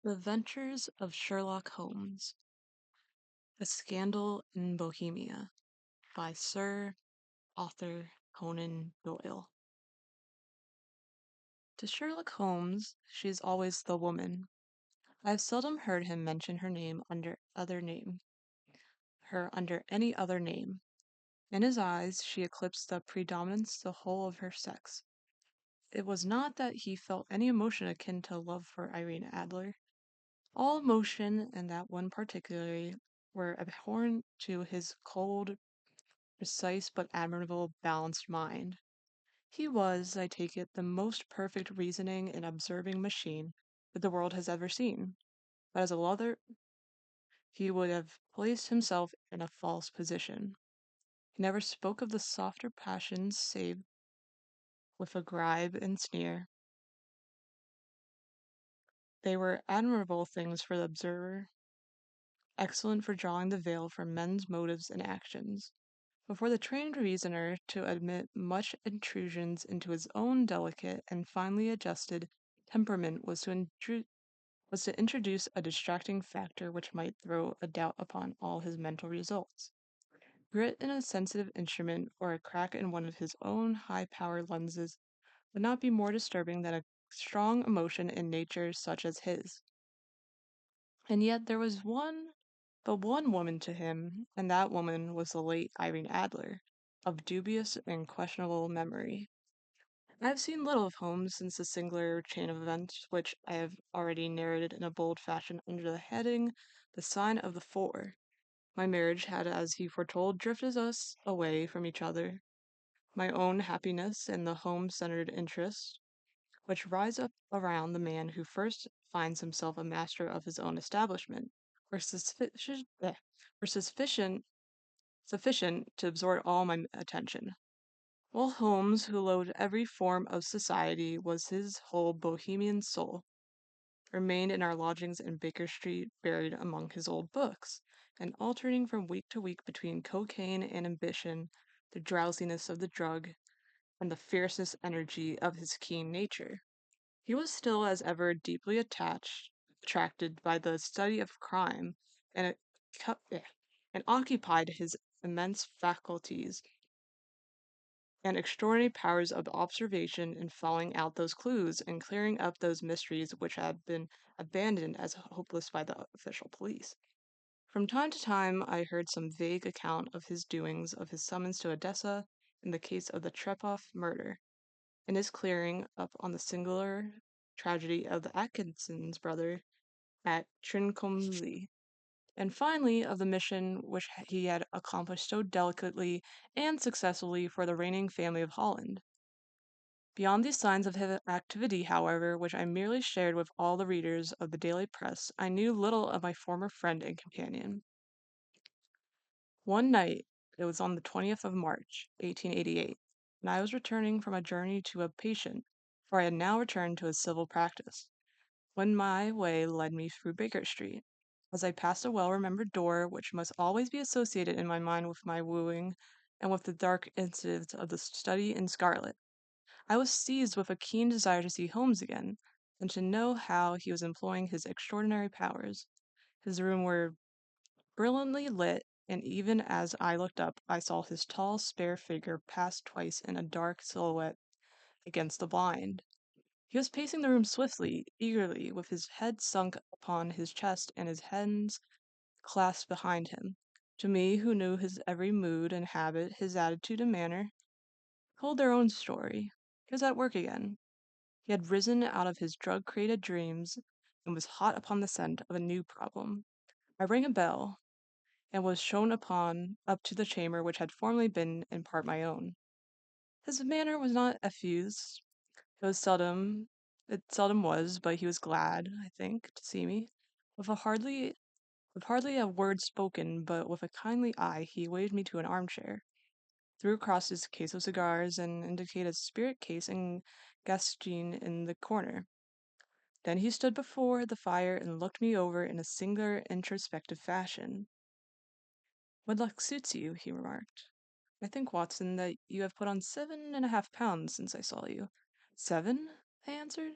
The Adventures of Sherlock Holmes, A Scandal in Bohemia by Sir Arthur Conan Doyle. To Sherlock Holmes, she is always the woman. I have seldom heard him mention her under any other name. In his eyes, she eclipsed the predominance the whole of her sex. It was not that he felt any emotion akin to love for Irene Adler. All emotion, and that one particularly, were abhorrent to his cold, precise but admirable balanced mind. He was, I take it, the most perfect reasoning and observing machine that the world has ever seen. But as a lover, he would have placed himself in a false position. He never spoke of the softer passions save with a gibe and sneer. They were admirable things for the observer, excellent for drawing the veil from men's motives and actions. But for the trained reasoner to admit much intrusions into his own delicate and finely adjusted temperament was to introduce a distracting factor which might throw a doubt upon all his mental results. Grit in a sensitive instrument or a crack in one of his own high-powered lenses would not be more disturbing than a strong emotion in nature such as his. And yet there was but one woman to him, and that woman was the late Irene Adler, of dubious and questionable memory. I have seen little of Holmes since the singular chain of events which I have already narrated in a bold fashion under the heading The Sign of the Four. My marriage had, as he foretold, drifted us away from each other. My own happiness and the home-centered interests which rise up around the man who first finds himself a master of his own establishment were sufficient to absorb all my attention. While Holmes, who loathed every form of society, was his whole Bohemian soul, remained in our lodgings in Baker Street, buried among his old books, and alternating from week to week between cocaine and ambition, the drowsiness of the drug, and the fiercest energy of his keen nature. He was still, as ever, deeply attracted by the study of crime, and it, and occupied his immense faculties and extraordinary powers of observation in following out those clues and clearing up those mysteries which had been abandoned as hopeless by the official police. From time to time, I heard some vague account of his doings, of his summons to Odessa in the case of the Trepoff murder, and his clearing up on the singular tragedy of the Atkinson's brother at Trincomalee, and finally of the mission which he had accomplished so delicately and successfully for the reigning family of Holland. Beyond these signs of his activity, however, which I merely shared with all the readers of the daily press, I knew little of my former friend and companion. One night, it was on the 20th of March, 1888, and I was returning from a journey to a patient, for I had now returned to his civil practice, when my way led me through Baker Street. As I passed a well-remembered door, which must always be associated in my mind with my wooing, and with the dark incidents of the study in scarlet, I was seized with a keen desire to see Holmes again, and to know how he was employing his extraordinary powers. His rooms were brilliantly lit, and even as I looked up, I saw his tall, spare figure pass twice in a dark silhouette against the blind. He was pacing the room swiftly, eagerly, with his head sunk upon his chest and his hands clasped behind him. To me, who knew his every mood and habit, his attitude and manner, told their own story. He was at work again. He had risen out of his drug-created dreams and was hot upon the scent of a new problem. I rang a bell, and was shown up to the chamber which had formerly been in part my own. His manner was not effused. It seldom was, but he was glad, I think, to see me. With hardly a word spoken, but with a kindly eye, he waved me to an armchair, threw across his case of cigars, and indicated a spirit case and Gascine in the corner. Then he stood before the fire and looked me over in a singular introspective fashion. "What luck suits you?" he remarked. "I think, Watson, that you have put on 7.5 pounds since I saw you." "7?" I answered.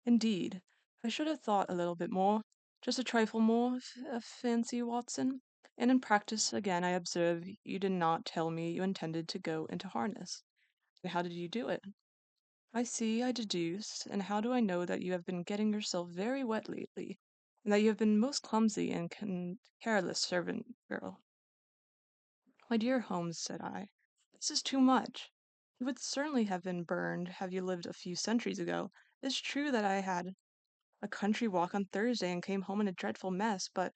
"Indeed, I should have thought a little bit more. Just a trifle more fancy, Watson. And in practice, again, I observe you did not tell me you intended to go into harness. And how did you do it? I see, I deduce. And how do I know that you have been getting yourself very wet lately, and that you have been most clumsy and careless servant girl? My dear Holmes, said I, this is too much. You would certainly have been burned had you lived a few centuries ago. It's true that I had a country walk on Thursday and came home in a dreadful mess, but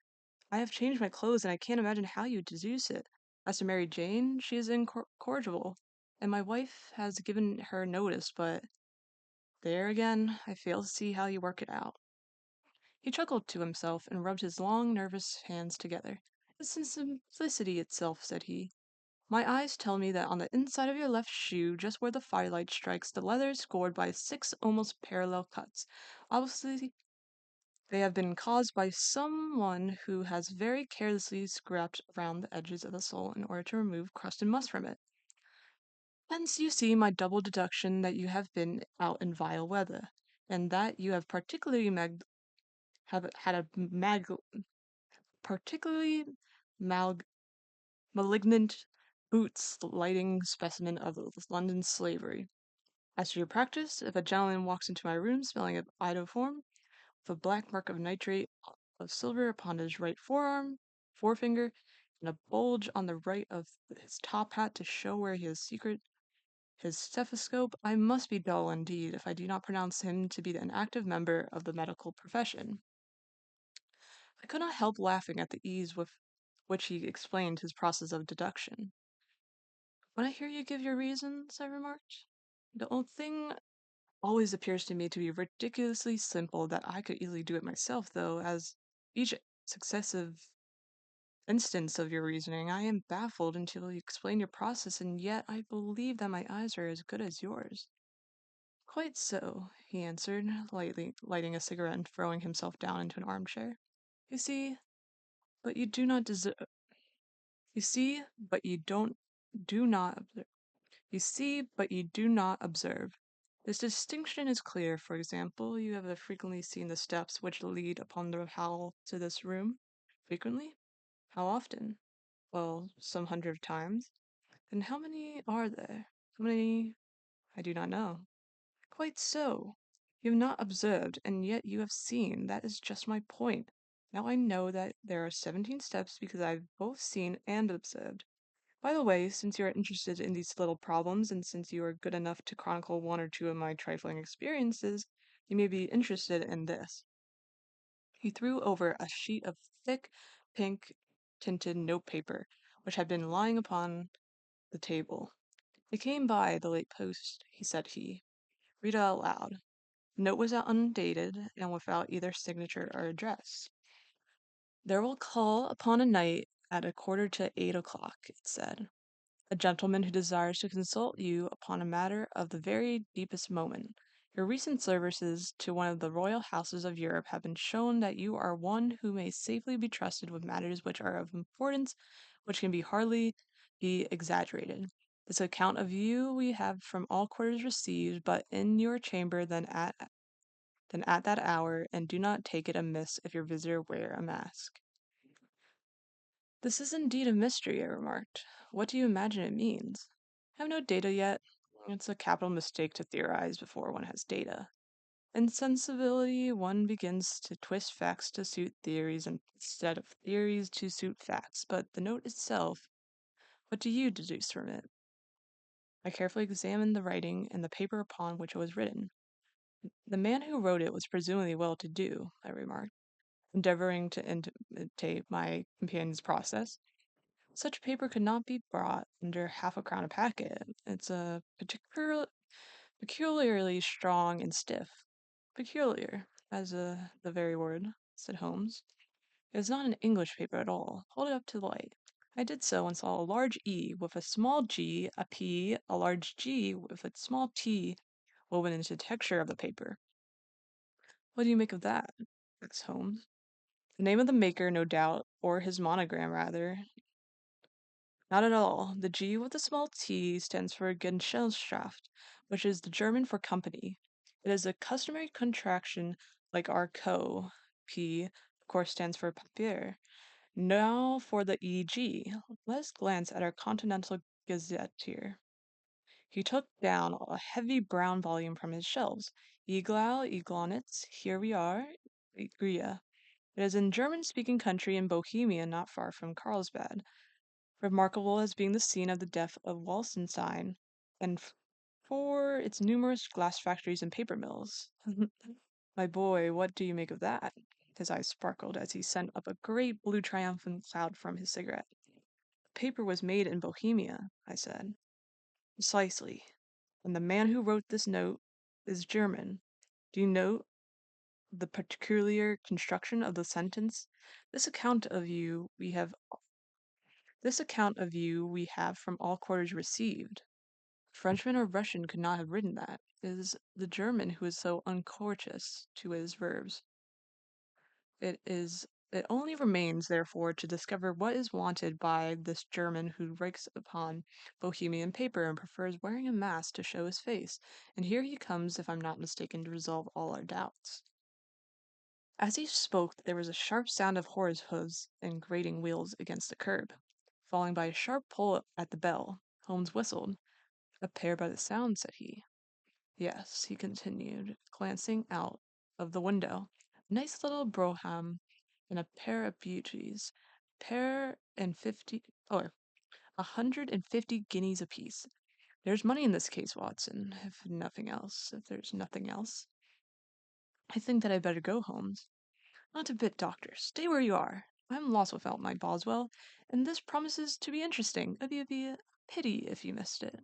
I have changed my clothes and I can't imagine how you deduce it. As to Mary Jane, she is incorrigible, and my wife has given her notice, but there again, I fail to see how you work it out. He chuckled to himself and rubbed his long, nervous hands together. It's in simplicity itself, said he. My eyes tell me that on the inside of your left shoe, just where the firelight strikes, the leather is scored by six almost parallel cuts. Obviously, they have been caused by some one who has very carelessly scraped around the edges of the sole in order to remove crust and must from it. Hence you see my double deduction that you have been out in vile weather, and that you have have had a particularly mal- malignant boots lighting specimen of London slavery. As to your practice, if a gentleman walks into my room smelling of iodoform, with a black mark of nitrate of silver upon his right forefinger, and a bulge on the right of his top hat to show where he has secret his stethoscope, I must be dull indeed if I do not pronounce him to be an active member of the medical profession. I could not help laughing at the ease with which he explained his process of deduction. When I hear you give your reasons, I remarked, the old thing always appears to me to be ridiculously simple that I could easily do it myself, though, as each successive instance of your reasoning, I am baffled until you explain your process, and yet I believe that my eyes are as good as yours. Quite so, he answered, lightly lighting a cigarette and throwing himself down into an armchair. You see, but you do not deserve. You see, but you don't do not observe. You see, but you do not observe. This distinction is clear. For example, you have frequently seen the steps which lead upon the hall to this room. Frequently? How often? Well, some hundred of times. Then how many are there? How many? I do not know. Quite so. You have not observed, and yet you have seen. That is just my point. Now I know that there are 17 steps because I have both seen and observed. By the way, since you are interested in these little problems, and since you are good enough to chronicle one or two of my trifling experiences, you may be interested in this. He threw over a sheet of thick, pink tinted notepaper, which had been lying upon the table. It came by the late post, said he. Read it out loud. The note was undated and without either signature or address. There will call upon a night at 7:45, it said. A gentleman who desires to consult you upon a matter of the very deepest moment. Your recent services to one of the royal houses of Europe have been shown that you are one who may safely be trusted with matters which are of importance, which can be hardly be exaggerated. This account of you we have from all quarters received, but in your chamber than at that hour, and do not take it amiss if your visitor wear a mask. This is indeed a mystery, I remarked. What do you imagine it means? I have no data yet. It's a capital mistake to theorize before one has data. In sensibility, one begins to twist facts to suit theories instead of theories to suit facts, but the note itself, what do you deduce from it? I carefully examined the writing and the paper upon which it was written. The man who wrote it was presumably well to do, I remarked, endeavoring to imitate my companion's process. Such paper could not be bought under half a crown a packet. It's a peculiarly strong and stiff. Peculiar, as the very word, said Holmes. It is not an English paper at all. Hold it up to the light. I did so and saw a large E with a small g, a P, a large G with a small t woven into the texture of the paper. What do you make of that? Asked Holmes. The name of the maker, no doubt, or his monogram, rather. Not at all. The G with the small t stands for Gesellschaft, which is the German for company. It is a customary contraction like our Co. P. course, stands for papier. Now for the EG. Let us glance at our Continental Gazette here. He took down a heavy brown volume from his shelves. Iglau, Iglonitz, here we are, Igria. It is in German-speaking country in Bohemia, not far from Carlsbad, remarkable as being the scene of the death of Wallenstein, and for its numerous glass factories and paper mills. My boy, what do you make of that? His eyes sparkled as he sent up a great blue triumphant cloud from his cigarette. The paper was made in Bohemia, I said. Precisely. And the man who wrote this note is German. Do you note the peculiar construction of the sentence? This account of you we have this account of you we have from all quarters received. Frenchman or Russian could not have written that. It is the German who is so uncourteous to his verbs. It only remains, therefore, to discover what is wanted by this German who writes upon Bohemian paper and prefers wearing a mask to show his face. And here he comes, if I'm not mistaken, to resolve all our doubts. As he spoke, there was a sharp sound of horse hoofs and grating wheels against the curb, followed by a sharp pull at the bell. Holmes whistled. A pair by the sound, said he. Yes, he continued, glancing out of the window. A nice little brougham and a pair of beauties. Pair and 50, oh, 150 guineas apiece. There's money in this case, Watson, if there's nothing else. I think that I'd better go, Holmes. Not a bit, doctor. Stay where you are. I'm lost without my Boswell, and this promises to be interesting. It'd be a pity if you miss it.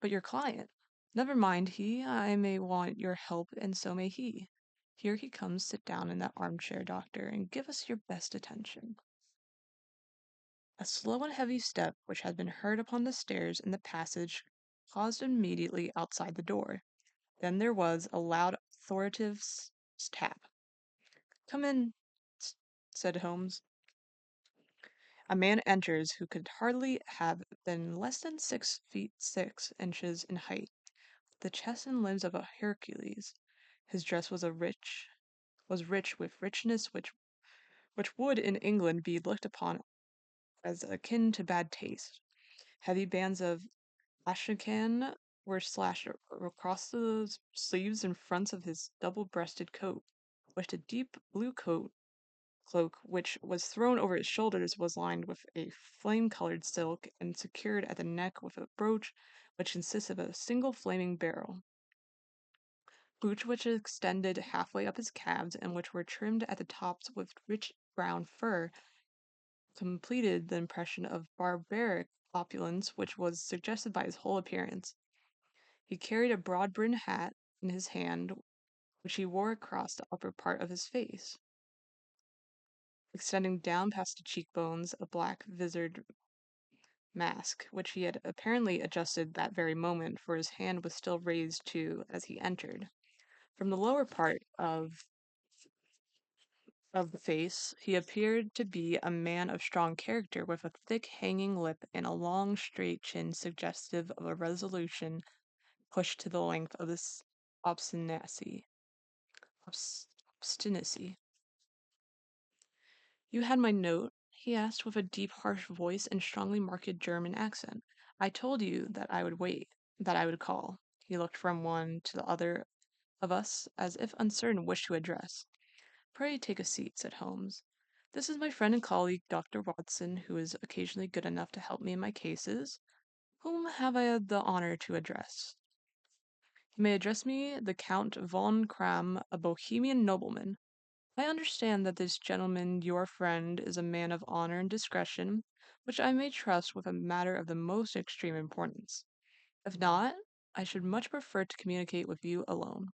But your client. Never mind I may want your help, and so may he. Here he comes. Sit down in that armchair, doctor, and give us your best attention. A slow and heavy step, which had been heard upon the stairs in the passage, paused immediately outside the door. Then there was a loud, authoritative tap. Come in, said Holmes. A man enters who could hardly have been less than 6 feet 6 inches in height, the chest and limbs of a Hercules. His dress was rich with richness which would in England be looked upon as akin to bad taste. Heavy bands of astrakhan were slashed across the sleeves and fronts of his double-breasted coat, which a deep blue cloak which was thrown over his shoulders was lined with a flame-colored silk and secured at the neck with a brooch which consisted of a single flaming beryl. Boots which extended halfway up his calves and which were trimmed at the tops with rich brown fur completed the impression of barbaric opulence which was suggested by his whole appearance. He carried a broad-brimmed hat in his hand, which he wore across the upper part of his face, extending down past the cheekbones, a black visored mask, which he had apparently adjusted that very moment, for his hand was still raised to as he entered. From the lower part of the face, he appeared to be a man of strong character, with a thick hanging lip and a long straight chin suggestive of a resolution pushed to the length of this obstinacy. Obstinacy. You had my note? He asked with a deep, harsh voice and strongly marked German accent. I told you that I would wait, that I would call. He looked from one to the other of us as if uncertain which to address. Pray take a seat, said Holmes. This is my friend and colleague, Dr. Watson, who is occasionally good enough to help me in my cases. Whom have I the honor to address? You may address me the Count von Kram, a Bohemian nobleman. I understand that this gentleman, your friend, is a man of honor and discretion, which I may trust with a matter of the most extreme importance. If not, I should much prefer to communicate with you alone.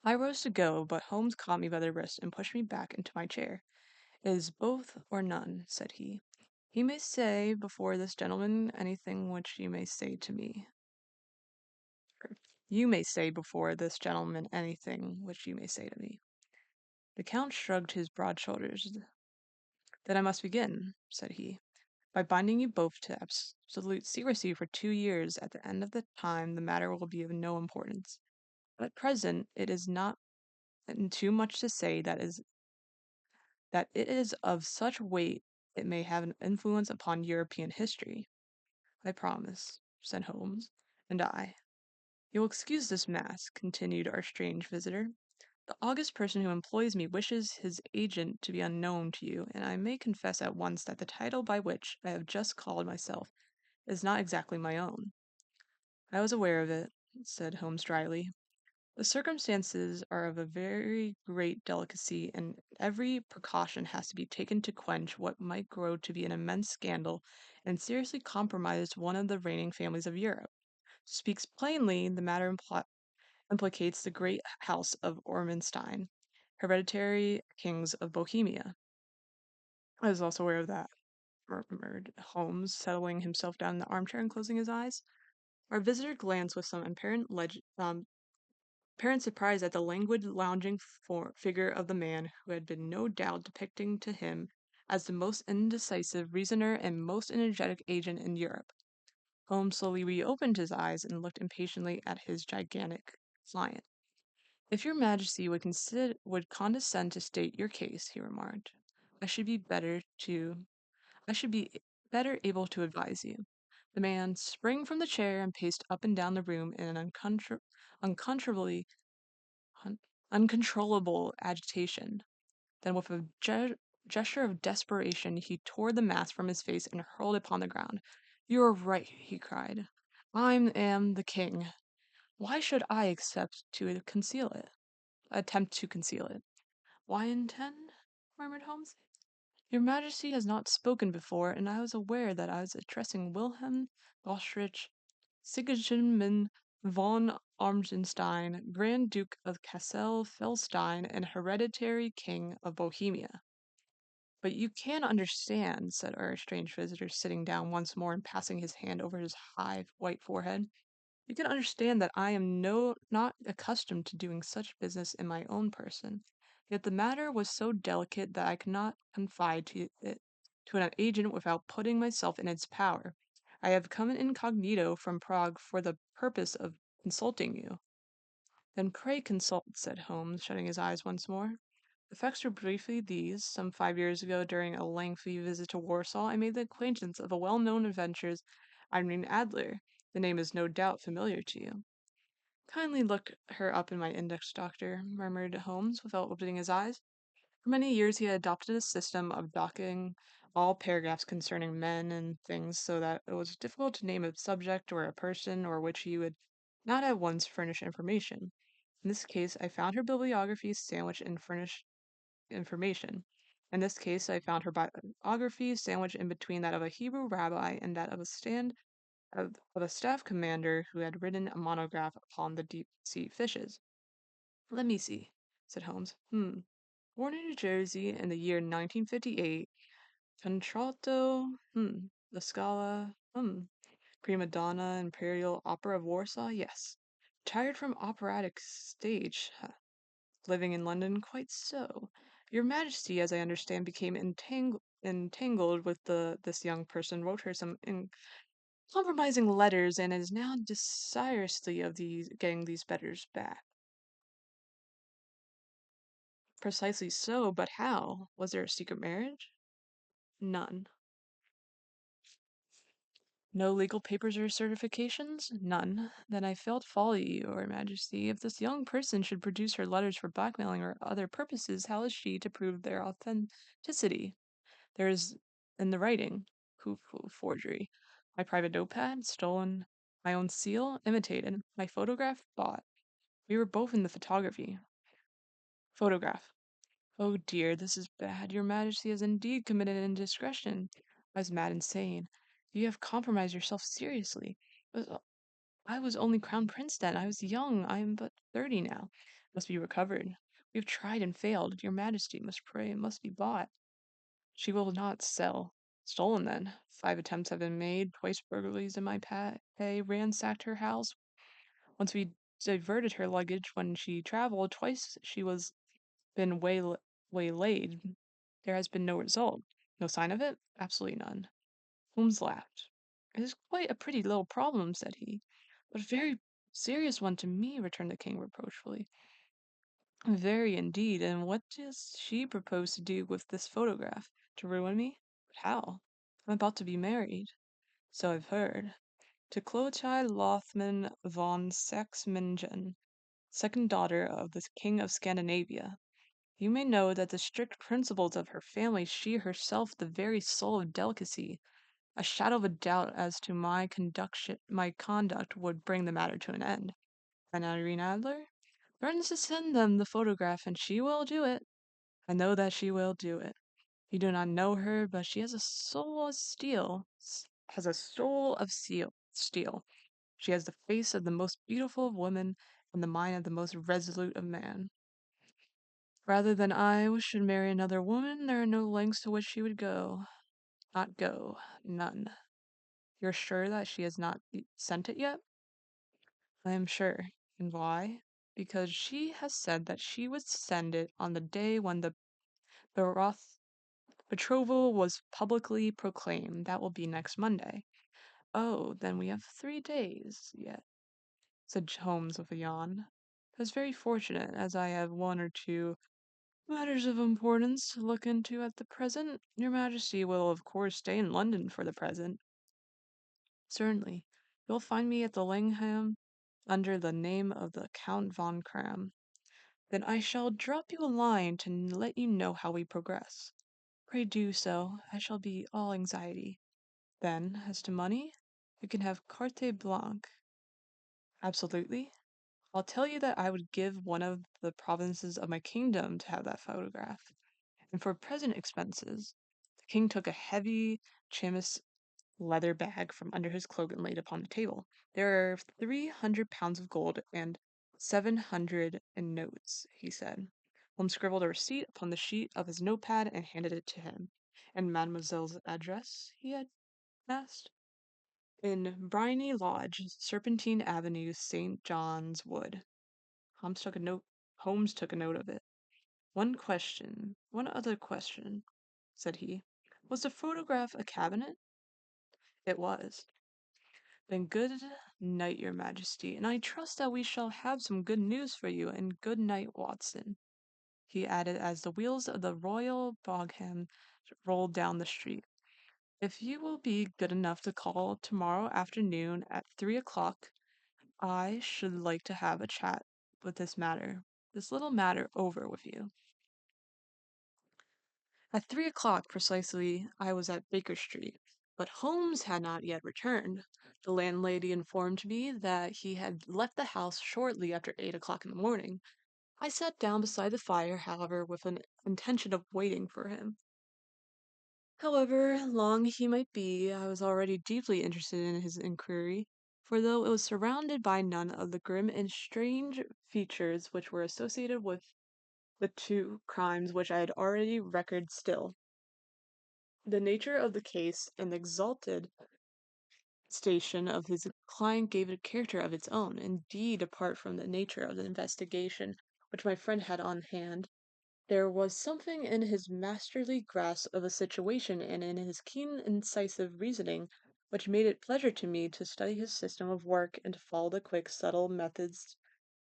I rose to go, but Holmes caught me by the wrist and pushed me back into my chair. It is both or none, said he. You may say before this gentleman anything which you may say to me. You may say before this gentleman anything which you may say to me. The Count shrugged his broad shoulders. Then I must begin, said he, by binding you both to absolute secrecy for 2 years. At the end of the time, the matter will be of no importance. But at present, it is not and too much to say that it is of such weight it may have an influence upon European history. I promise, said Holmes, and I. You'll excuse this mask, continued our strange visitor. The august person who employs me wishes his agent to be unknown to you, and I may confess at once that the title by which I have just called myself is not exactly my own. I was aware of it, said Holmes dryly. The circumstances are of a very great delicacy, and every precaution has to be taken to quench what might grow to be an immense scandal and seriously compromise one of the reigning families of Europe. Speaks plainly, the matter implicates the great house of Ormenstein, hereditary kings of Bohemia. I was also aware of that, murmured Holmes, settling himself down in the armchair and closing his eyes. Our visitor glanced with some apparent surprise at the languid, lounging figure of the man who had been no doubt depicting to him as the most indecisive reasoner and most energetic agent in Europe. Holmes slowly reopened his eyes and looked impatiently at his gigantic client. If your Majesty would condescend to state your case, he remarked, I should be better to I should be better able to advise you. The man sprang from the chair and paced up and down the room in an uncontrollably un- uncontrollable agitation. Then, with a gesture of desperation, he tore the mask from his face and hurled it upon the ground. You are right, he cried. I am the king. Why should I attempt to conceal it? Why intend? Murmured Holmes. Your Majesty has not spoken before, and I was aware that I was addressing Wilhelm Gotrich Sigismund von Armgenstein, Grand Duke of Cassel-Felstein and hereditary King of Bohemia. But you can understand, said our strange visitor, sitting down once more and passing his hand over his high white forehead. You can understand that I am not accustomed to doing such business in my own person. Yet the matter was so delicate that I could not confide it to an agent without putting myself in its power. I have come incognito from Prague for the purpose of consulting you. Then pray consult, said Holmes, shutting his eyes once more. The facts were briefly these. Some 5 years ago, during a lengthy visit to Warsaw, I made the acquaintance of a well-known adventuress, Irene Adler. The name is no doubt familiar to you. Kindly look her up in my index, doctor, murmured Holmes, without opening his eyes. For many years he had adopted a system of docking all paragraphs concerning men and things so that it was difficult to name a subject or a person or which he would not at once furnish information. In this case, I found her bibliography sandwiched in furnished information. In this case, I found her biography sandwiched in between that of a Hebrew rabbi and that of a staff commander who had written a monograph upon the deep sea fishes. Let me see, said Holmes. Born in New Jersey in the year 1958. Contralto. La Scala. Prima donna, Imperial Opera of Warsaw. Yes. Retired from operatic stage. Living in London. Quite so. Your Majesty, as I understand, became entangled with this young person, wrote her some compromising letters, and is now desirously of getting these letters back. Precisely so, but how? Was there a secret marriage? None. No legal papers or certifications? None. Then I felt folly, your Majesty. If this young person should produce her letters for blackmailing or other purposes, how is she to prove their authenticity? There is in the writing. Forgery. My private notepad, stolen. My own seal, imitated. My photograph, bought. We were both in the photography. Photograph. Oh dear, this is bad. Your Majesty has indeed committed an indiscretion. I was mad insane. You have compromised yourself seriously. I was only crown prince then. I was young. I am but 30 now. Must be recovered. We have tried and failed. Your Majesty must pray. It must be bought. She will not sell. Stolen then. 5 attempts have been made. Twice burglaries in my pay. Ransacked her house. Once we diverted her luggage when she traveled. Twice she was been waylaid. There has been no result. No sign of it? Absolutely none. Holmes laughed. It is quite a pretty little problem, said he. But a very serious one to me, returned the king reproachfully. Very indeed. And what does she propose to do with this photograph? To ruin me? But how? I'm about to be married. So I've heard. To Clotilde Lothman von Saxe-Meiningen, second daughter of the King of Scandinavia. You may know that the strict principles of her family, she herself the very soul of delicacy, a shadow of a doubt as to my conduct would bring the matter to an end. And Irene Adler threatens to send them the photograph, and she will do it. I know that she will do it. You do not know her, but she has a soul of steel. Has a soul of steel. She has the face of the most beautiful of women and the mind of the most resolute of man. Rather than I should marry another woman, there are no lengths to which she would go. Not go. None. You're sure that she has not sent it yet? I am sure. And why? Because she has said that she would send it on the day when the beroth- betrothal was publicly proclaimed. That will be next Monday. Oh, then we have 3 days yet, said Holmes with a yawn. That's very fortunate, as I have one or two matters of importance to look into at the present. Your Majesty will, of course, stay in London for the present. Certainly. You'll find me at the Langham under the name of the Count von Cram. Then I shall drop you a line to let you know how we progress. Pray do so. I shall be all anxiety. Then, as to money, you can have carte blanche. Absolutely. I'll tell you that I would give one of the provinces of my kingdom to have that photograph. And for present expenses, the king took a heavy chamois leather bag from under his cloak and laid it upon the table. There are 300 pounds of gold and 700 in notes, he said. Holmes scribbled a receipt upon the sheet of his notepad and handed it to him. And mademoiselle's address? He had asked. In Briony Lodge, Serpentine Avenue, St. John's Wood. Holmes took a note of it. One other question, said he. Was the photograph a cabinet? It was. Then good night, your majesty, and I trust that we shall have some good news for you, and good night, Watson, he added as the wheels of the Royal Bogham rolled down the street. If you will be good enough to call tomorrow afternoon at 3 o'clock, I should like to have a chat with this little matter over with you. At 3 o'clock precisely I was at Baker Street, but Holmes had not yet returned. The landlady informed me that he had left the house shortly after 8 o'clock in the morning. I sat down beside the fire, however, with an intention of waiting for him. However long he might be, I was already deeply interested in his inquiry, for though it was surrounded by none of the grim and strange features which were associated with the two crimes which I had already recorded still, the nature of the case and the exalted station of his client gave it a character of its own. Indeed, apart from the nature of the investigation which my friend had on hand, there was something in his masterly grasp of a situation and in his keen, incisive reasoning which made it pleasure to me to study his system of work and to follow the quick, subtle methods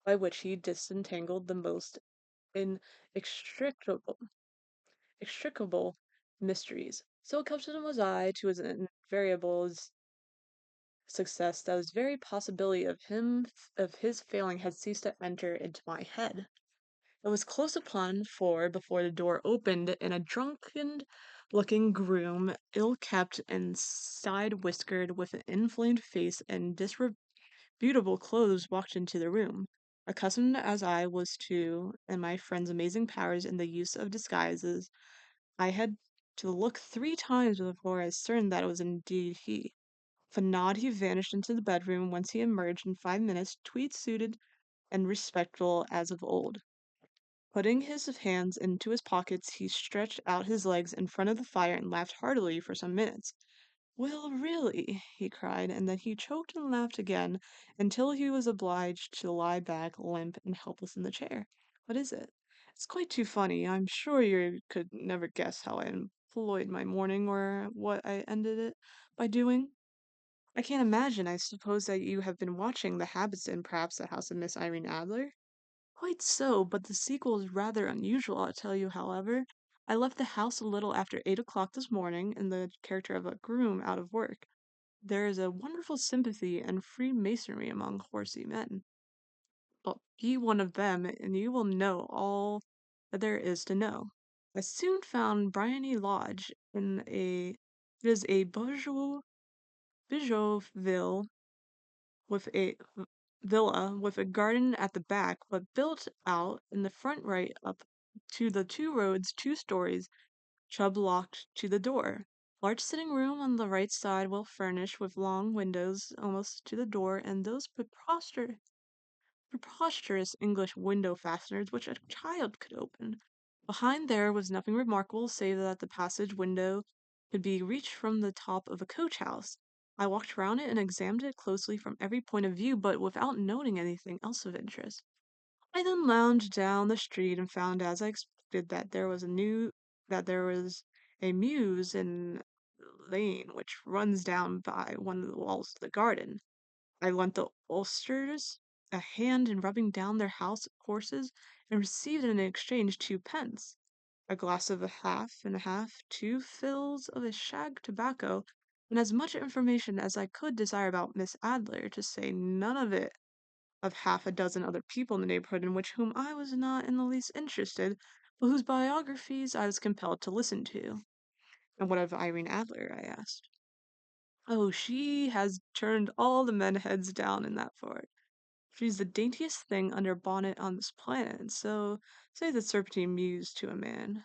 by which he disentangled the most inextricable extricable mysteries. So accustomed was I to his invariable success that this very possibility of his failing had ceased to enter into my head. It was close upon 4 before the door opened, and a drunken-looking groom, ill-kept and side-whiskered, with an inflamed face and disreputable clothes, walked into the room. Accustomed as I was to and my friend's amazing powers in the use of disguises, I had to look 3 times before I was certain that it was indeed he. With a nod he vanished into the bedroom, whence he emerged in 5 minutes, tweed-suited and respectable as of old. Putting his hands into his pockets, he stretched out his legs in front of the fire and laughed heartily for some minutes. "Well, really," he cried, and then he choked and laughed again until he was obliged to lie back limp and helpless in the chair. "What is it?" "It's quite too funny. I'm sure you could never guess how I employed my morning or what I ended it by doing." "I can't imagine. I suppose that you have been watching the habits and perhaps the house of Miss Irene Adler?" Quite so, but the sequel is rather unusual, I'll tell you, however. I left the house a little after 8 o'clock this morning in the character of a groom out of work. There is a wonderful sympathy and freemasonry among horsey men. Well, be one of them, and you will know all that there is to know. I soon found Bryony Lodge it is a Bijouville with a villa with a garden at the back, but built out in the front right up to the two roads, 2 stories, Chubb locked to the door. Large sitting room on the right side, well furnished, with long windows almost to the door, and those preposterous English window fasteners which a child could open. Behind there was nothing remarkable save that the passage window could be reached from the top of a coach house. I walked round it and examined it closely from every point of view, but without noting anything else of interest. I then lounged down the street and found, as I expected, that there was a mews in the lane which runs down by one of the walls of the garden. I lent the Ulsters a hand in rubbing down their house horses, and received in exchange 2 pence, a glass of a half and a half, 2 fills of a shag tobacco, and as much information as I could desire about Miss Adler, to say none of it of half a dozen other people in the neighborhood in which whom I was not in the least interested, but whose biographies I was compelled to listen to. And what of Irene Adler? I asked. Oh, she has turned all the men heads down in that fort. She's the daintiest thing under a bonnet on this planet, and so say the Serpentine Muse to a man.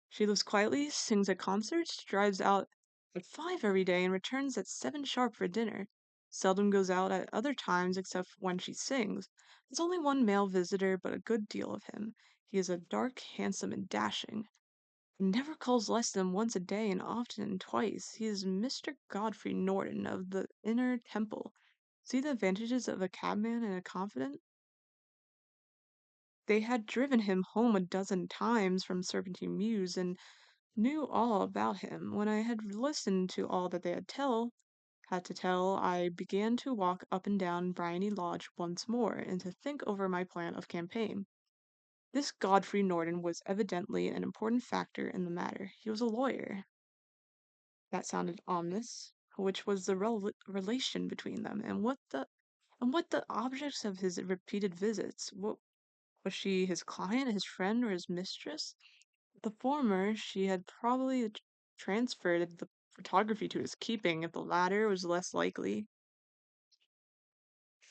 She lives quietly, sings at concerts, drives out at 5 every day, and returns at 7 sharp for dinner. Seldom goes out at other times except when she sings. There's only one male visitor, but a good deal of him. He is a dark, handsome, and dashing. He never calls less than once a day, and often twice. He is Mr. Godfrey Norton of the Inner Temple. See the advantages of a cabman and a confidant? They had driven him home a dozen times from Serpentine Mews, and knew all about him. When I had listened to all that they had to tell, I began to walk up and down Bryony Lodge once more, and to think over my plan of campaign. This Godfrey Norton was evidently an important factor in the matter. He was a lawyer. That sounded ominous. Which was the relation between them, and what the objects of his repeated visits? What was she, his client, his friend, or his mistress? The former, she had probably transferred the photography to his keeping. If the latter was less likely,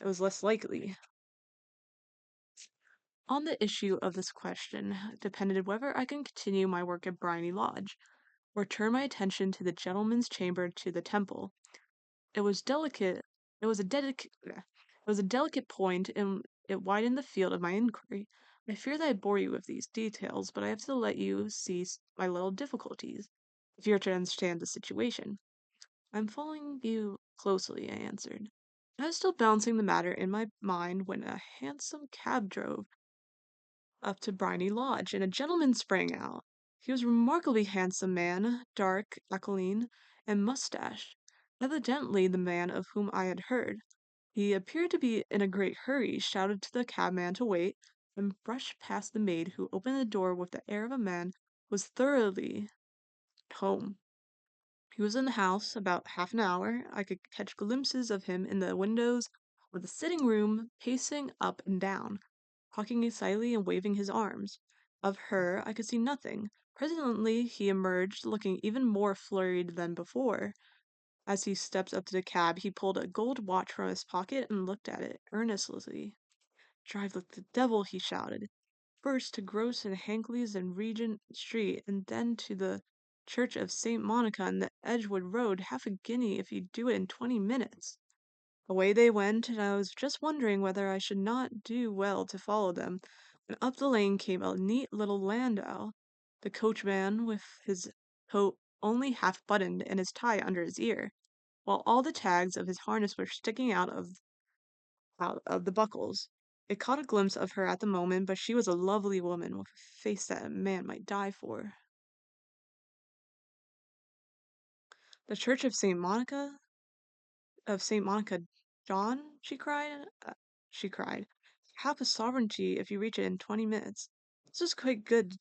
it was less likely. On the issue of this question depended whether I can continue my work at Bryony Lodge, or turn my attention to the gentleman's chamber to the temple. It was delicate. It was a delicate point, and it widened the field of my inquiry. I fear that I bore you with these details, but I have to let you see my little difficulties, if you are to understand the situation. I'm following you closely, I answered. I was still balancing the matter in my mind when a hansom cab drove up to Briney Lodge, and a gentleman sprang out. He was a remarkably handsome man, dark, aquiline, and mustached, evidently the man of whom I had heard. He appeared to be in a great hurry, shouted to the cabman to wait, and brushed past the maid, who opened the door with the air of a man who was thoroughly at home. He was in the house about half an hour. I could catch glimpses of him in the windows of the sitting room, pacing up and down, talking excitedly and waving his arms. Of her I could see nothing. Presently he emerged, looking even more flurried than before. As he stepped up to the cab, he pulled a gold watch from his pocket and looked at it earnestly. "Drive like the devil," he shouted. "First to Gross and Hankleys and Regent Street, and then to the Church of St. Monica and the Edgewood Road. Half a guinea if you do it in 20 minutes." Away they went, and I was just wondering whether I should not do well to follow them, when up the lane came a neat little landau, the coachman with his coat only half buttoned and his tie under his ear, while all the tags of his harness were sticking out of the buckles. It caught a glimpse of her at the moment, but she was a lovely woman with a face that a man might die for. "The Church of St. Monica, John?" she cried. half a sovereignty if you reach it in 20 minutes. This was quite good.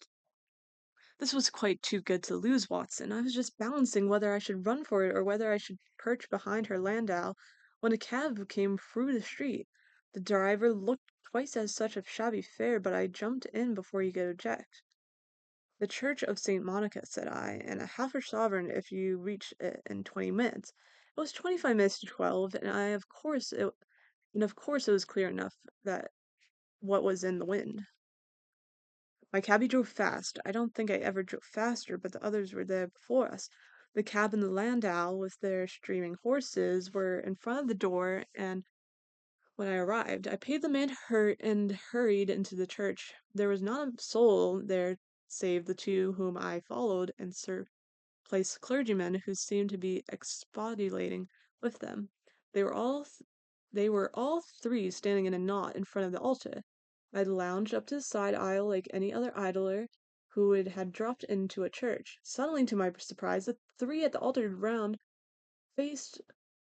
This was quite too good to lose, Watson. I was just balancing whether I should run for it or whether I should perch behind her landau when a cab came through the street. The driver looked twice as such a shabby fare, but I jumped in before he could object. The Church of St. Monica, said I, and a half a sovereign if you reach it in 20 minutes. It was 25 minutes to 12, and of course it was clear enough that what was in the wind. My cabby drove fast. I don't think I ever drove faster, but the others were there before us. The cab and the landau, with their streaming horses, were in front of the door, and when I arrived, I paid the man and hurried into the church. There was not a soul there save the two whom I followed, and Sir placed clergymen who seemed to be expostulating with them. They were all they were all three standing in a knot in front of the altar. I lounged up to the side aisle like any other idler who had dropped into a church. Suddenly, to my surprise, the three at the altar faced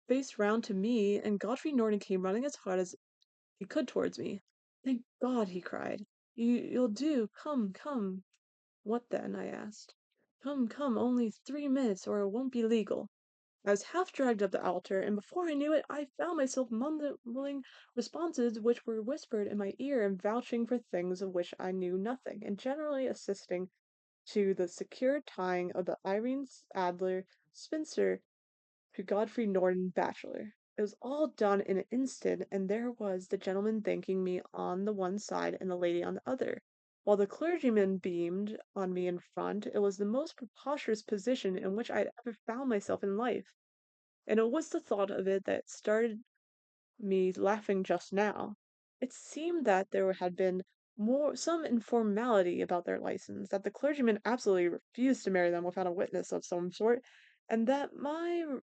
faced round to me, and Godfrey Norton came running as hard as he could towards me. "Thank God!" he cried. You'll do. Come, come." "What then?" I asked. "Come, come, only 3 minutes, or it won't be legal." I was half dragged up the altar, and before I knew it, I found myself mumbling responses which were whispered in my ear and vouching for things of which I knew nothing, and generally assisting to the secure tying of the Irene Adler spinster to Godfrey Norton bachelor. It was all done in an instant, and there was the gentleman thanking me on the one side and the lady on the other, while the clergyman beamed on me in front. It was the most preposterous position in which I had ever found myself in life, and it was the thought of it that started me laughing just now. It seemed that there had been some informality about their license, that the clergyman absolutely refused to marry them without a witness of some sort, and that my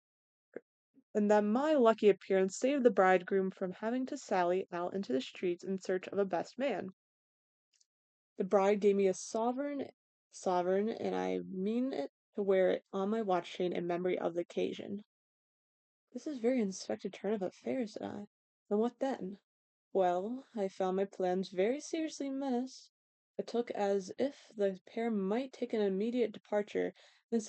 lucky appearance saved the bridegroom from having to sally out into the streets in search of a best man. The bride gave me a sovereign, and I mean it to wear it on my watch chain in memory of the occasion. This is a very unexpected turn of affairs, said I. And what then? Well, I found my plans very seriously menaced. It looked as if the pair might take an immediate departure, and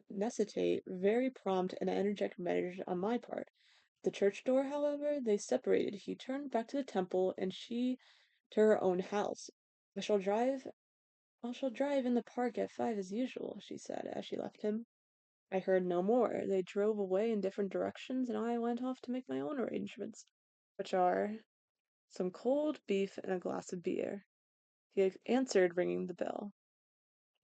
necessitate very prompt and energetic measures on my part. At the church door, however, they separated. He turned back to the temple, and she to her own house. I shall drive in the park at 5 as usual, she said as she left him. I heard no more. They drove away in different directions, and I went off to make my own arrangements, which are some cold beef and a glass of beer. He answered, ringing the bell.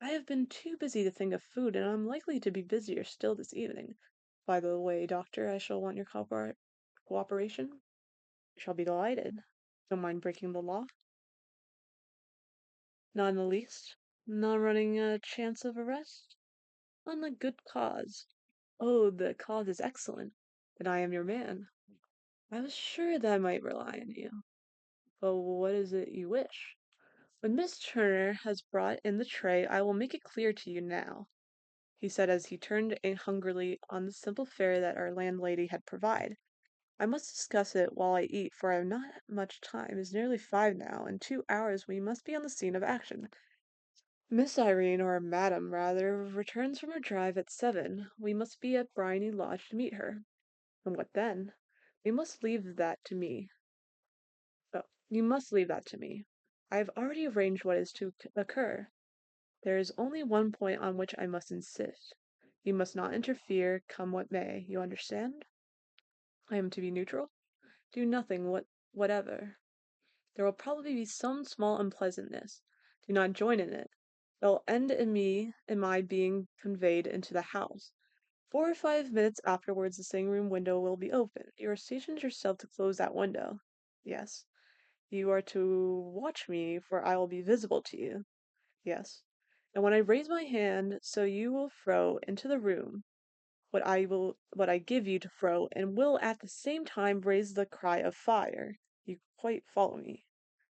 I have been too busy to think of food, and I'm likely to be busier still this evening. By the way, doctor, I shall want your cooperation. I shall be delighted. Don't mind breaking the law? Not in the least. Not running a chance of arrest? On a good cause. Oh, the cause is excellent. Then I am your man. I was sure that I might rely on you. But what is it you wish? When Miss Turner has brought in the tray, I will make it clear to you now, he said as he turned in hungrily on the simple fare that our landlady had provided. I must discuss it while I eat, for I have not much time. It is nearly 5 now. In 2 hours we must be on the scene of action. Miss Irene, or Madam rather, returns from her drive at 7. We must be at Briony Lodge to meet her. And what then? We must leave that to me. Oh, you must leave that to me. I have already arranged what is to occur. There is only one point on which I must insist. You must not interfere, come what may. You understand? I am to be neutral? Do nothing whatever. There will probably be some small unpleasantness. Do not join in it. It will end in my being conveyed into the house. 4 or 5 minutes afterwards, the sitting room window will be open. You are stationed yourself to close that window. Yes. You are to watch me, for I will be visible to you. Yes. And when I raise my hand, so you will throw into the room what I give you to throw, and will at the same time raise the cry of fire. You quite follow me?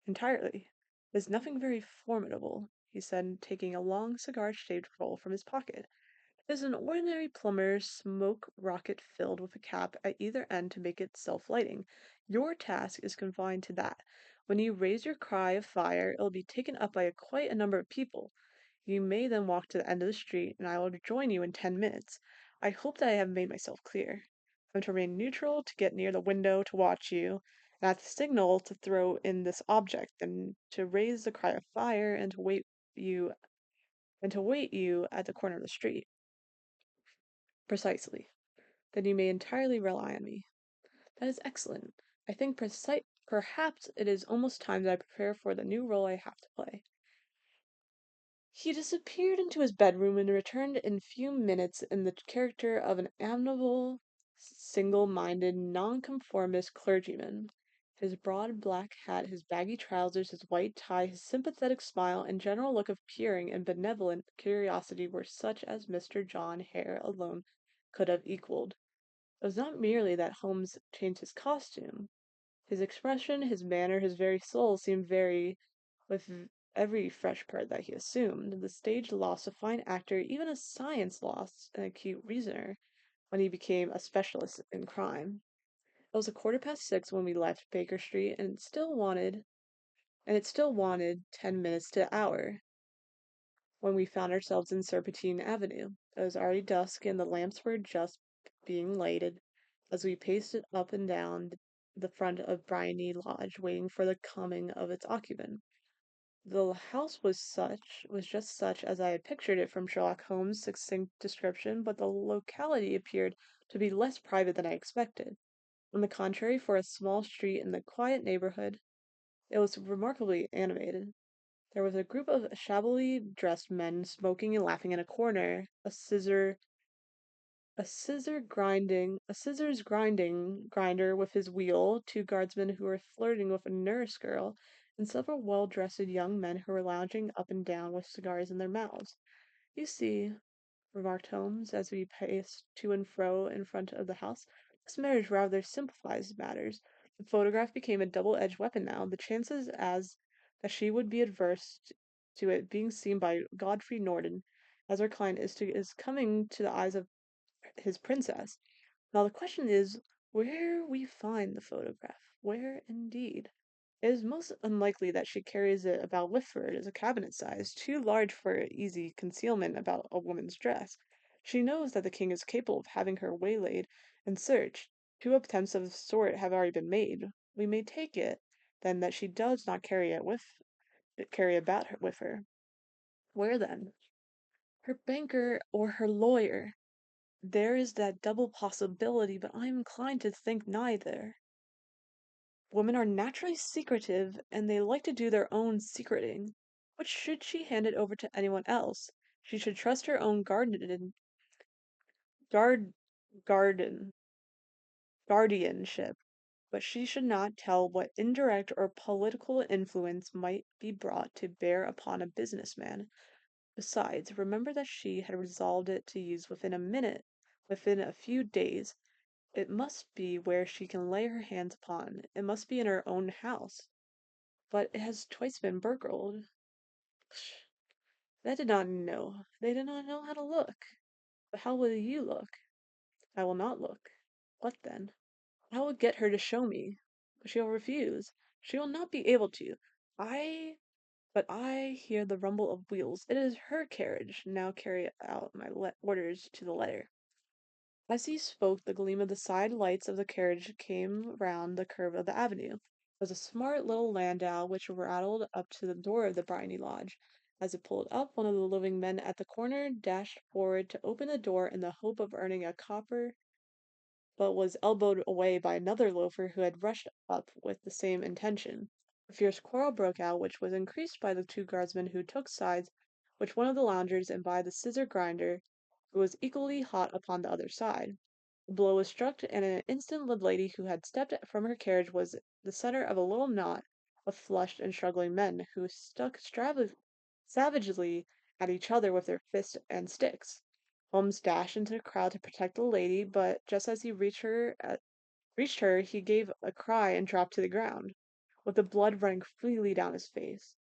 Entirely. There's nothing very formidable, he said, taking a long cigar-shaped roll from his pocket. Is an ordinary plumber's smoke rocket filled with a cap at either end to make it self-lighting. Your task is confined to that. When you raise your cry of fire, it will be taken up by quite a number of people. You may then walk to the end of the street, and I will join you in 10 minutes. I hope that I have made myself clear. I'm to remain neutral, to get near the window to watch you, and at the signal to throw in this object, and to raise the cry of fire, you and to wait you at the corner of the street. Precisely. Then you may entirely rely on me. That is excellent. I think perhaps it is almost time that I prepare for the new role I have to play. He disappeared into his bedroom and returned in a few minutes in the character of an amiable, single-minded, nonconformist clergyman. His broad black hat, his baggy trousers, his white tie, his sympathetic smile, and general look of peering and benevolent curiosity were such as Mr. John Hare alone could have equalled. It was not merely that Holmes changed his costume. His expression, his manner, his very soul seemed very with every fresh part that he assumed. The stage lost a fine actor, even as science lost an acute reasoner, when he became a specialist in crime. It was 6:15 when we left Baker Street, and it still wanted 10 minutes to the hour when we found ourselves in Serpentine Avenue. It was already dusk, and the lamps were just being lighted as we paced up and down the front of Briony Lodge, waiting for the coming of its occupant. The house was just such as I had pictured it from Sherlock Holmes' succinct description, but the locality appeared to be less private than I expected. On the contrary, for a small street in the quiet neighborhood, it was remarkably animated. There was a group of shabbily dressed men smoking and laughing in a corner, a scissors grinding grinder with his wheel, two guardsmen who were flirting with a nurse girl, and several well-dressed young men who were lounging up and down with cigars in their mouths. "You see," remarked Holmes, as we paced to and fro in front of the house, "this marriage rather simplifies matters. The photograph became a double-edged weapon now. The chances as that she would be adverse to it being seen by Godfrey Norton, as our client is coming to the eyes of his princess. Now the question is where we find the photograph. Where indeed? It is most unlikely that she carries it about with her. It is a cabinet size, too large for easy concealment about a woman's dress. She knows that the king is capable of having her waylaid and searched. Two attempts of the sort have already been made. We may take it, then, that she does not carry about her with her. Where then? Her banker or her lawyer. There is that double possibility, but I am inclined to think neither. Women are naturally secretive, and they like to do their own secreting. But should she hand it over to anyone else? She should trust her own guard, garden, guardianship, but she should not tell what indirect or political influence might be brought to bear upon a businessman. Besides, remember that she had resolved it to use within a few days. It must be where she can lay her hands upon. It must be in her own house. But it has twice been burgled. Psh, they did not know. They did not know how to look. But how will you look? I will not look. What then? I will get her to show me. But she will refuse. She will not be able to. I but I hear the rumble of wheels. It is her carriage. Now carry out my orders to the letter. As he spoke, the gleam of the side lights of the carriage came round the curve of the avenue. It was a smart little landau which rattled up to the door of the Briony Lodge. As it pulled up, one of the living men at the corner dashed forward to open the door in the hope of earning a copper, but was elbowed away by another loafer who had rushed up with the same intention. A fierce quarrel broke out, which was increased by the two guardsmen who took sides with one of the loungers and by the scissor grinder, who was equally hot upon the other side. The blow was struck, and in an instant the lady who had stepped from her carriage was the centre of a little knot of flushed and struggling men, who struck savagely at each other with their fists and sticks. Holmes dashed into the crowd to protect the lady, but just as he reached her, he gave a cry and dropped to the ground, with the blood running freely down his face.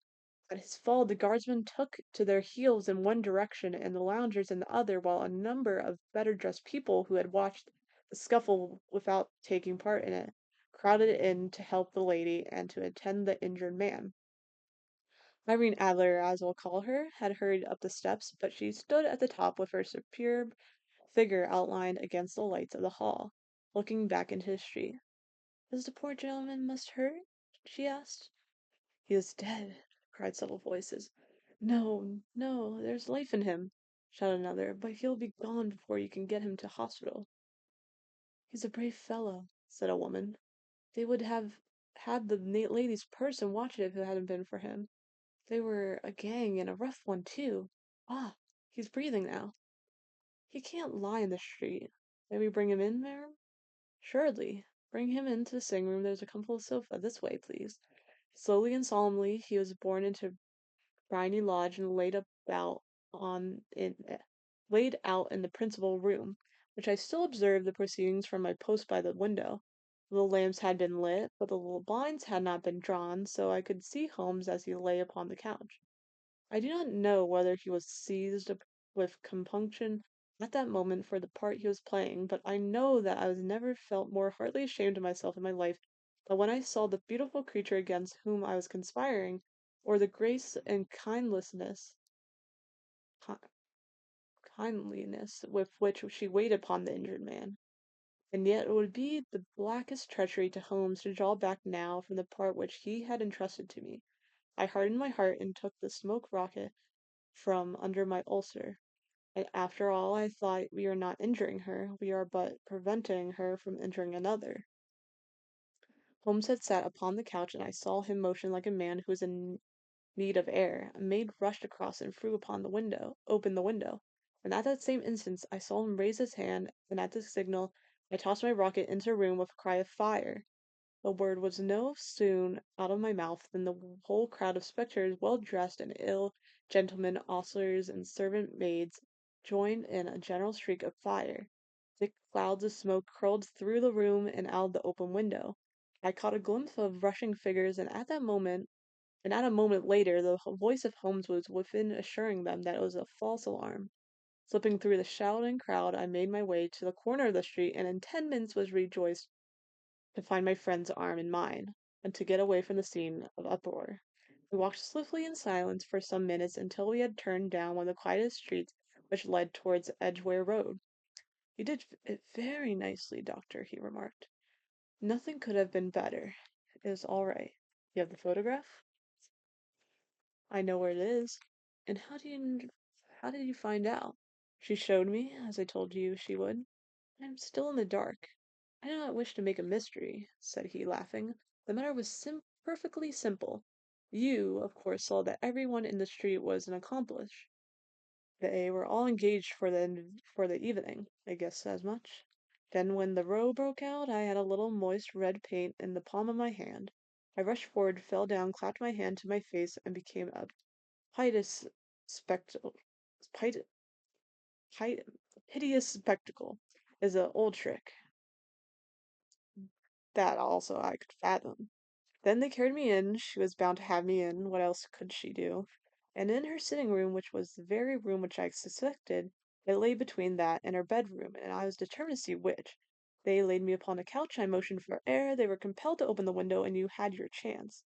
At his fall, the guardsmen took to their heels in one direction and the loungers in the other, while a number of better dressed people who had watched the scuffle without taking part in it crowded in to help the lady and to attend the injured man. Irene Adler, as we'll call her, had hurried up the steps, but she stood at the top with her superb figure outlined against the lights of the hall, looking back into the street. "Is the poor gentleman much hurt?" she asked. "He is dead," cried several voices. "No, no, there's life in him," shouted another, "but he'll be gone before you can get him to hospital." "He's a brave fellow," said a woman. "They would have had the lady's purse and watch it if it hadn't been for him. They were a gang and a rough one, too. Ah, he's breathing now. He can't lie in the street. May we bring him in, ma'am?" "Surely. Bring him into the sitting room. There's a comfortable sofa. This way, please." Slowly and solemnly he was borne into Bryony Lodge and laid out in the principal room, which I still observed the proceedings from my post by the window. The lamps had been lit, but the blinds had not been drawn, so I could see Holmes as he lay upon the couch. I do not know whether he was seized with compunction at that moment for the part he was playing, but I know that I was never felt more heartily ashamed of myself in my life than when I saw the beautiful creature against whom I was conspiring, or the grace and ki- kindliness with which she waited upon the injured man. And yet it would be the blackest treachery to Holmes to draw back now from the part which he had entrusted to me. I hardened my heart and took the smoke rocket from under my ulcer. And after all, I thought, we are not injuring her, we are but preventing her from injuring another. Holmes had sat upon the couch, and I saw him motion like a man who is in need of air. A maid rushed across and threw open the window, and at that same instant I saw him raise his hand, and at the signal I tossed my rocket into the room with a cry of fire. The word was no soon out of my mouth than the whole crowd of spectators, well dressed and ill gentlemen, ostlers, and servant maids, joined in a general shriek of fire. Thick clouds of smoke curled through the room and out of the open window. I caught a glimpse of rushing figures, and at a moment later, the voice of Holmes was within assuring them that it was a false alarm. Slipping through the shouting crowd, I made my way to the corner of the street, and in 10 minutes was rejoiced to find my friend's arm in mine, and to get away from the scene of uproar. We walked swiftly in silence for some minutes until we had turned down one of the quietest streets which led towards Edgware Road. "You did it very nicely, doctor," he remarked. "Nothing could have been better. It is all right. You have the photograph?" "I know where it is." "And how did you find out?" "She showed me, as I told you she would." "I am still in the dark." "I do not wish to make a mystery," said he, laughing. "The matter was perfectly simple. You, of course, saw that every one in the street was an accomplice. They were all engaged for the evening. I guessed as much. Then when the row broke out, I had a little moist red paint in the palm of my hand. I rushed forward, fell down, clapped my hand to my face, and became a hideous spectacle. Hide, hide, hideous spectacle is an old trick that also I could fathom. Then they carried me in. She was bound to have me in. What else could she do? And in her sitting room, which was the very room which I suspected, it lay between that and her bedroom, and I was determined to see which. They laid me upon a couch. I motioned for air. They were compelled to open the window, and you had your chance.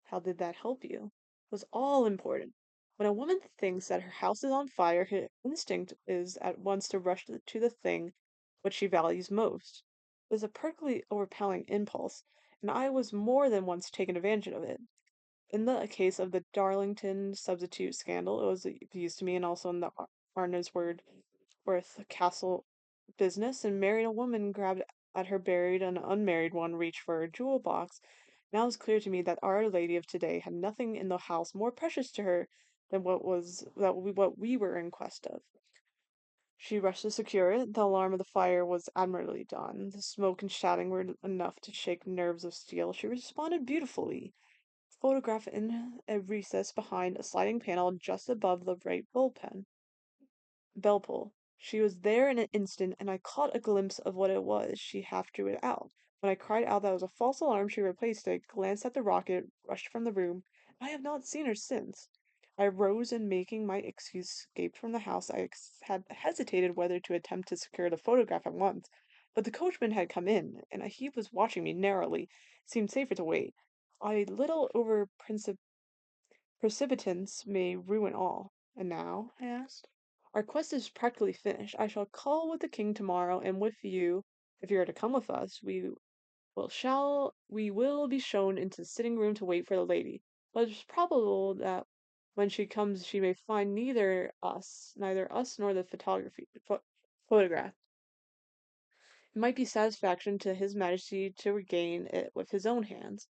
How did that help you? It was all important. When a woman thinks that her house is on fire, her instinct is at once to rush to the thing which she values most. It is a perfectly overpowering impulse, and I was more than once taken advantage of it. In the case of the Darlington substitute scandal, it was of use to me, and also in the Arnesworth Castle business, and married a woman grabbed at her buried and unmarried one reached for a jewel box. Now it was clear to me that Our Lady of today had nothing in the house more precious to her than what we were in quest of. She rushed to secure it. The alarm of the fire was admirably done. The smoke and shouting were enough to shake nerves of steel. She responded beautifully. Photograph in a recess behind a sliding panel just above the right bell pull. She was there in an instant, and I caught a glimpse of what it was. She half drew it out. When I cried out that it was a false alarm, she replaced it, glanced at the rocket, rushed from the room. I have not seen her since. I rose and, making my excuse, escaped from the house. Had hesitated whether to attempt to secure the photograph at once, but the coachman had come in, and he was watching me narrowly. It seemed safer to wait. A little over precipitance may ruin all. And now? I asked. Our quest is practically finished. I shall call with the king tomorrow, and with you, if you are to come with us, we will be shown into the sitting room to wait for the lady. But it's probable that when she comes she may find neither us nor the photograph. It might be satisfaction to his majesty to regain it with his own hands.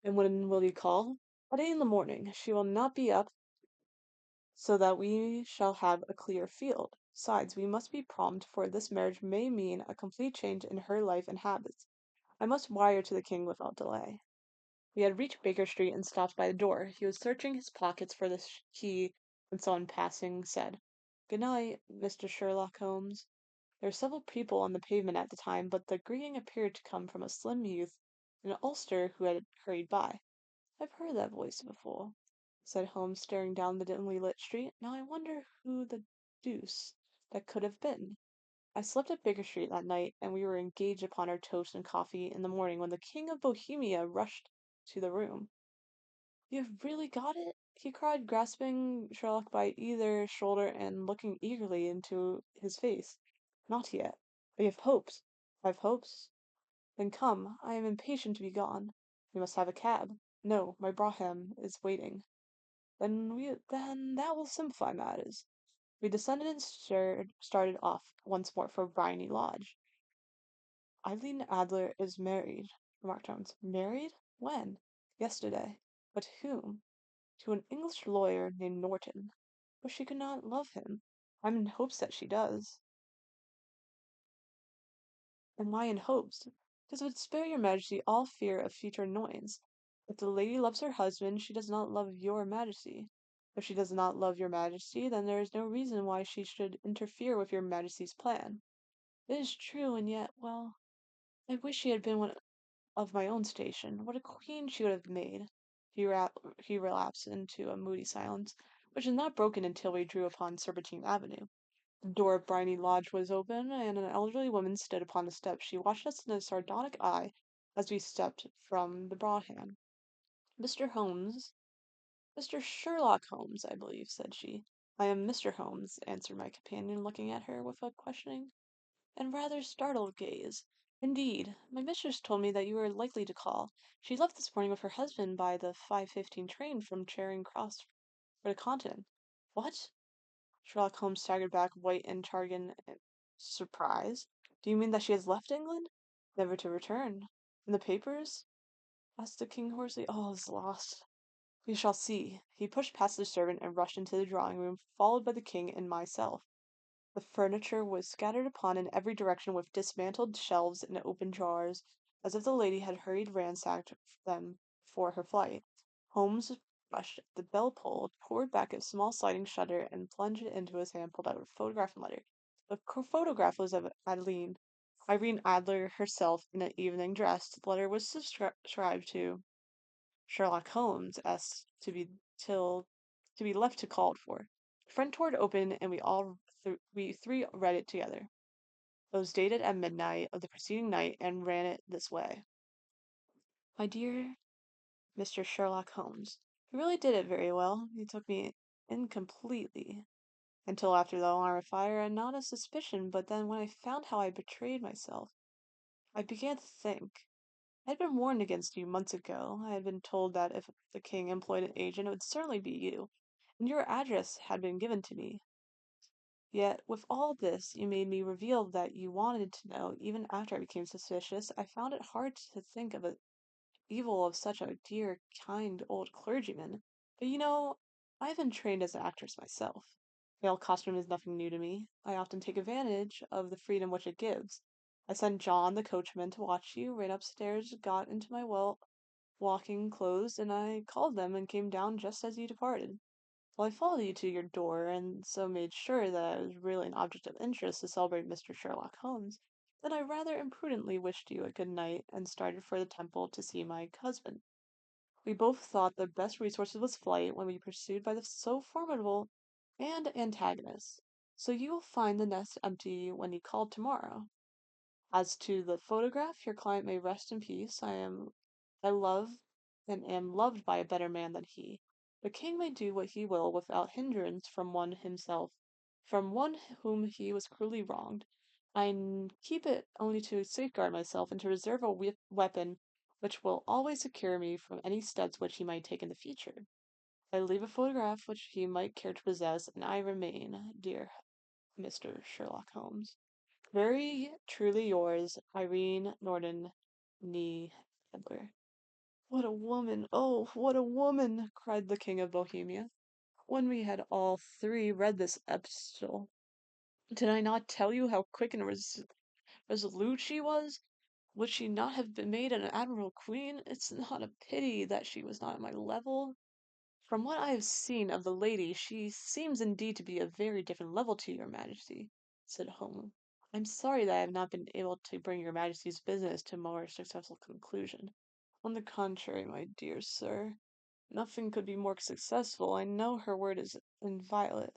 And when will you call? At 8 in the morning. She will not be up, so that we shall have a clear field. Besides, we must be prompt, for this marriage may mean a complete change in her life and habits. I must wire to the king without delay. We had reached Baker Street and stopped by the door. He was searching his pockets for the key when someone passing said, "Good night, Mr. Sherlock Holmes." There were several people on the pavement at the time, but the greeting appeared to come from a slim youth in an ulster who had hurried by. "I've heard that voice before," said Holmes, staring down the dimly lit street. "Now I wonder who the deuce that could have been." I slept at Baker Street that night, and we were engaged upon our toast and coffee in the morning when the King of Bohemia rushed to the room. "You have really got it?" he cried, grasping Sherlock by either shoulder and looking eagerly into his face. "Not yet. We have hopes." "I've hopes? Then come. I am impatient to be gone." "We must have a cab." "No, my brougham is waiting." Then that will simplify matters." We descended and started off once more for Briony Lodge. "Eileen Adler is married," remarked Jones. "Married? When?" "Yesterday." "But to whom?" "To an English lawyer named Norton." "But she could not love him." "I'm in hopes that she does." "And why in hopes?" "Because it would spare your majesty all fear of future annoyance. If the lady loves her husband, she does not love your majesty. If she does not love your majesty, then there is no reason why she should interfere with your majesty's plan." "It is true, and yet, well, I wish she had been one of my own station. What a queen she would have made." He relapsed into a moody silence, which was not broken until we drew upon Serpentine Avenue. The door of Briony Lodge was open, and an elderly woman stood upon the steps. She watched us in a sardonic eye as we stepped from the brougham. "Mr. Holmes, Mr. Sherlock Holmes, I believe," said she. "I am Mr. Holmes," answered my companion, looking at her with a questioning and rather startled gaze. "Indeed. My mistress told me that you were likely to call. She left this morning with her husband by the 5:15 train from Charing Cross for the Continent." "What?" Sherlock Holmes staggered back, white and chagrined in surprise. "Do you mean that she has left England?" "Never to return." "And the papers?" asked the king hoarsely. "All is lost." "We shall see." He pushed past the servant and rushed into the drawing room, followed by the king and myself. The furniture was scattered upon in every direction with dismantled shelves and open drawers, as if the lady had hurried ransacked them for her flight. Holmes rushed at the bell pull, poured back a small sliding shutter, and plunged it into his hand, pulled out a photograph and letter. The photograph was of Irene Adler herself in an evening dress. The letter was subscribed to Sherlock Holmes as to be left to called for. The front door opened, and we three read it together. It was dated at midnight of the preceding night, and ran it this way: "My dear Mr. Sherlock Holmes, you really did it very well. You took me in completely until after the alarm of fire, and not a suspicion. But then, when I found how I betrayed myself, I began to think. I had been warned against you months ago. I had been told that if the king employed an agent, it would certainly be you, and your address had been given to me. Yet, with all this, you made me reveal that you wanted to know, even after I became suspicious. I found it hard to think of the evil of such a dear, kind old clergyman. But I've been trained as an actress myself. Male costume is nothing new to me. I often take advantage of the freedom which it gives. I sent John, the coachman, to watch you, ran upstairs, got into my walking clothes, and I called them and came down just as you departed. Well, I followed you to your door, and so made sure that I was really an object of interest to celebrate Mr. Sherlock Holmes. Then I rather imprudently wished you a good night and started for the temple to see my husband. We both thought the best resource was flight when we pursued by the so formidable and antagonist. So you will find the nest empty when you call tomorrow. As to the photograph, your client may rest in peace. I love and am loved by a better man than he. The king may do what he will without hindrance from one whom he was cruelly wronged. Keep it only to safeguard myself and to reserve a weapon which will always secure me from any steps which he might take in the future. I leave a photograph which he might care to possess, and I remain, dear Mr. Sherlock Holmes, very truly yours, Irene Norden Nee Edler. What a woman! Oh, what a woman! Cried the King of Bohemia, when we had all three read this epistle. Did I not tell you how quick and resolute she was? Would she not have been made an admirable queen? It's not a pity that she was not at my level. From what I have seen of the lady, she seems indeed to be a very different level to your majesty, said Holmes. I'm sorry that I have not been able to bring your majesty's business to a more successful conclusion. On the contrary, my dear sir, nothing could be more successful. I know her word is inviolate.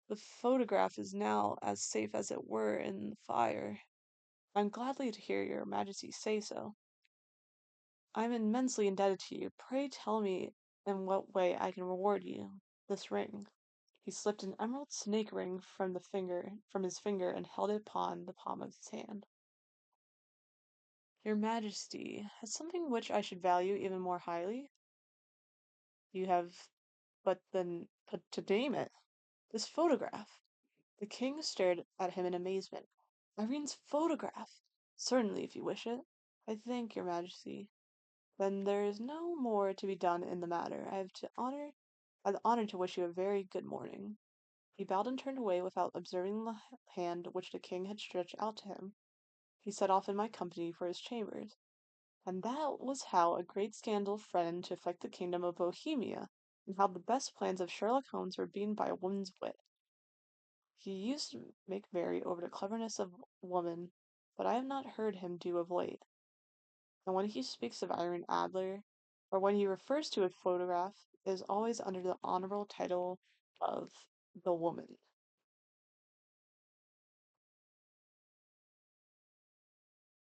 The photograph is now as safe as it were in the fire. I'm gladly to hear your majesty say so. I am immensely indebted to you. Pray tell me in what way I can reward you. This ring. He slipped an emerald snake ring from his finger and held it upon the palm of his hand. Your Majesty has something which I should value even more highly. You have but to name it. This photograph. The king stared at him in amazement. Irene's photograph! Certainly, if you wish it. I thank your Majesty. Then there is no more to be done in the matter. I have the honor to wish you a very good morning. He bowed and turned away without observing the hand which the king had stretched out to him. He set off in my company for his chambers. And that was how a great scandal threatened to affect the kingdom of Bohemia, and how the best plans of Sherlock Holmes were beaten by a woman's wit. He used to make merry over the cleverness of woman, but I have not heard him do of late. And when he speaks of Irene Adler, or when he refers to a photograph, it is always under the honorable title of the woman.